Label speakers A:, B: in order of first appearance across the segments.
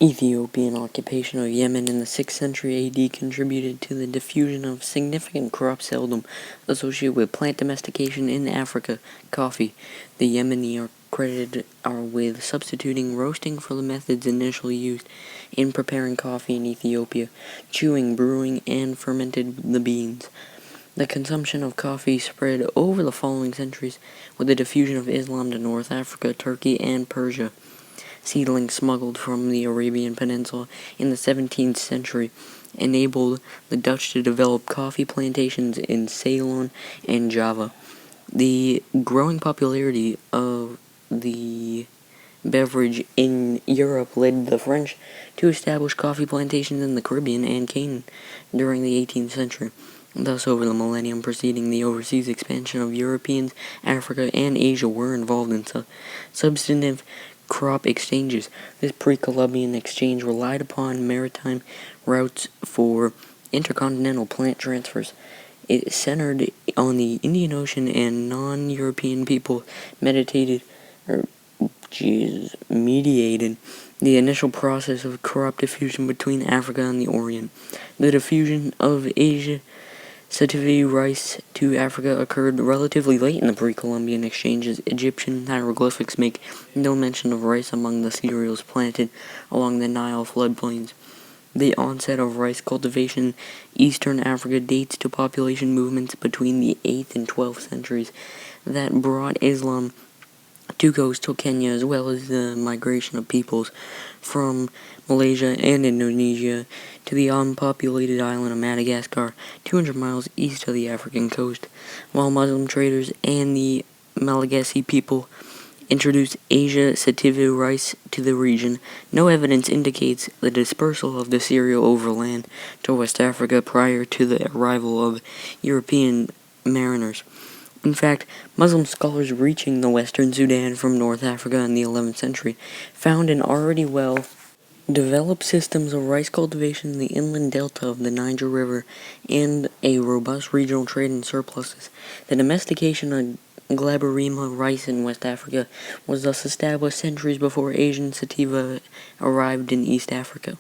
A: Ethiopian occupation of Yemen in the 6th century AD contributed to the diffusion of significant crop seldom associated with plant domestication in Africa, coffee. The Yemeni are credited with substituting roasting for the methods initially used in preparing coffee in Ethiopia, chewing, brewing, and fermented the beans. The consumption of coffee spread over the following centuries with the diffusion of Islam to North Africa, Turkey, and Persia. Seedlings smuggled from the Arabian Peninsula in the 17th century enabled the Dutch to develop coffee plantations in Ceylon and Java. The growing popularity of the beverage in Europe led the French to establish coffee plantations in the Caribbean and Canaan during the 18th century. Thus, over the millennium preceding the overseas expansion of Europeans, Africa, and Asia were involved in substantive crop exchanges. This pre-Columbian exchange relied upon maritime routes for intercontinental plant transfers. It centered on the Indian Ocean, and non-European people mediated the initial process of crop diffusion between Africa and the Orient. The diffusion of Asia sativa rice to Africa occurred relatively late in the pre-Columbian exchanges. Egyptian hieroglyphics make no mention of rice among the cereals planted along the Nile floodplains. The onset of rice cultivation in eastern Africa dates to population movements between the 8th and 12th centuries that brought Islam to coastal Kenya, as well as the migration of peoples from Malaysia and Indonesia to the unpopulated island of Madagascar, 200 miles east of the African coast. While Muslim traders and the Malagasy people introduced Asia sativa rice to the region, no evidence indicates the dispersal of the cereal overland to West Africa prior to the arrival of European mariners. In fact, Muslim scholars reaching the western Sudan from North Africa in the 11th century found an already well-developed systems of rice cultivation in the inland delta of the Niger River and a robust regional trade in surpluses. The domestication of glaberrima rice in West Africa was thus established centuries before Asian sativa arrived in East Africa.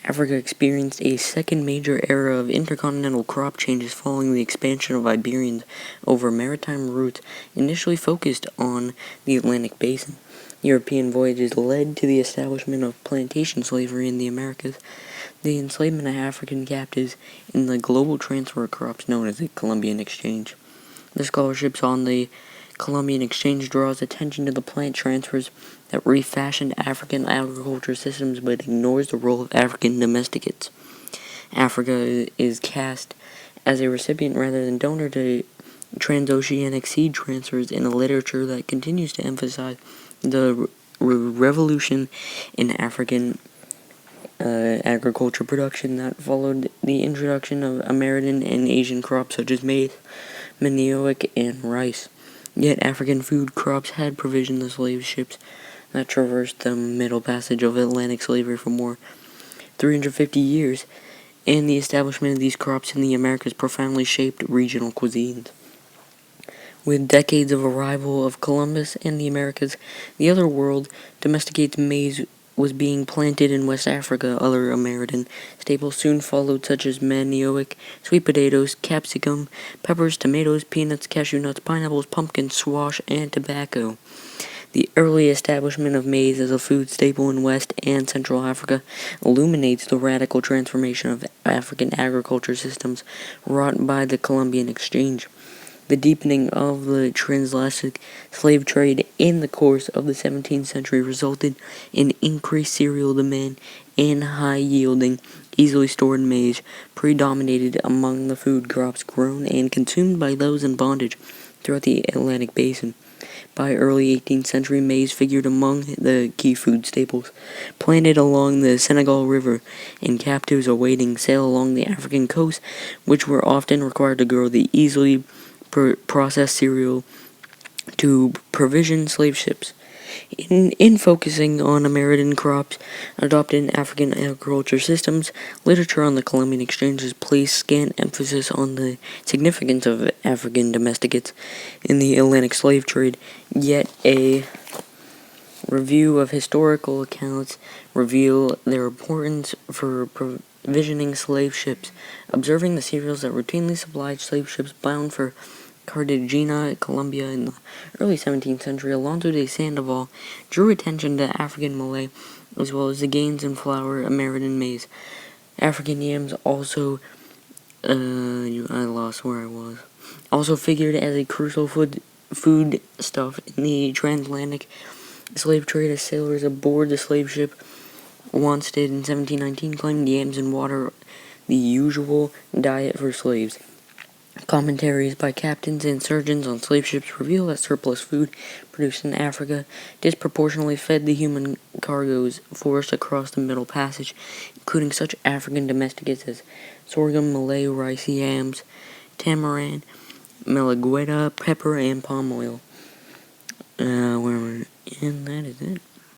A: Africa experienced a second major era of intercontinental crop changes following the expansion of Iberians over maritime routes initially focused on the Atlantic basin. European voyages led to the establishment of plantation slavery in the Americas, the enslavement of African captives, and the global transfer of crops known as the Columbian Exchange. The scholarships on the Columbian Exchange draws attention to the plant transfers that refashioned African agriculture systems but ignores the role of African domesticates. Africa is cast as a recipient rather than donor to transoceanic seed transfers in a literature that continues to emphasize the revolution in African agriculture production that followed the introduction of American and Asian crops such as maize, manioc, and rice. Yet African food crops had provisioned the slave ships that traversed the Middle Passage of Atlantic slavery for more 350 years, and the establishment of these crops in the Americas profoundly shaped regional cuisines. With decades of arrival of Columbus and the Americas, the other world domesticates maize was being planted in West Africa. Other American staples soon followed, such as manioc, sweet potatoes, capsicum, peppers, tomatoes, peanuts, cashew nuts, pineapples, pumpkins, squash, and tobacco. The early establishment of maize as a food staple in West and Central Africa illuminates the radical transformation of African agriculture systems wrought by the Columbian Exchange. The deepening of the transatlantic slave trade in the course of the 17th century resulted in increased cereal demand, and high-yielding, easily stored maize predominated among the food crops grown and consumed by those in bondage throughout the Atlantic basin. By early 18th century, maize figured among the key food staples. Planted along the Senegal River, and captives awaiting sale along the African coast, which were often required to grow the easily processed cereal to provision slave ships. In focusing on American crops adopted in African agriculture systems, literature on the Columbian exchanges placed scant emphasis on the significance of African domesticates in the Atlantic slave trade, yet a Review of historical accounts reveal their importance for provisioning slave ships. Observing the cereals that routinely supplied slave ships bound for Cartagena, Colombia in the early 17th century, Alonso de Sandoval drew attention to African Malay, as well as the gains in flour, American maize. African yams also, I lost where I was, also figured as a crucial food stuff in the transatlantic slave trade, as sailors aboard the slave ship Wanstead in 1719 claimed yams and water the usual diet for slaves. Commentaries by captains and surgeons on slave ships reveal that surplus food produced in Africa disproportionately fed the human cargoes forced across the Middle Passage, including such African domesticates as sorghum, Malay rice, yams, tamarind, malagueta, pepper, and palm oil. And that is it.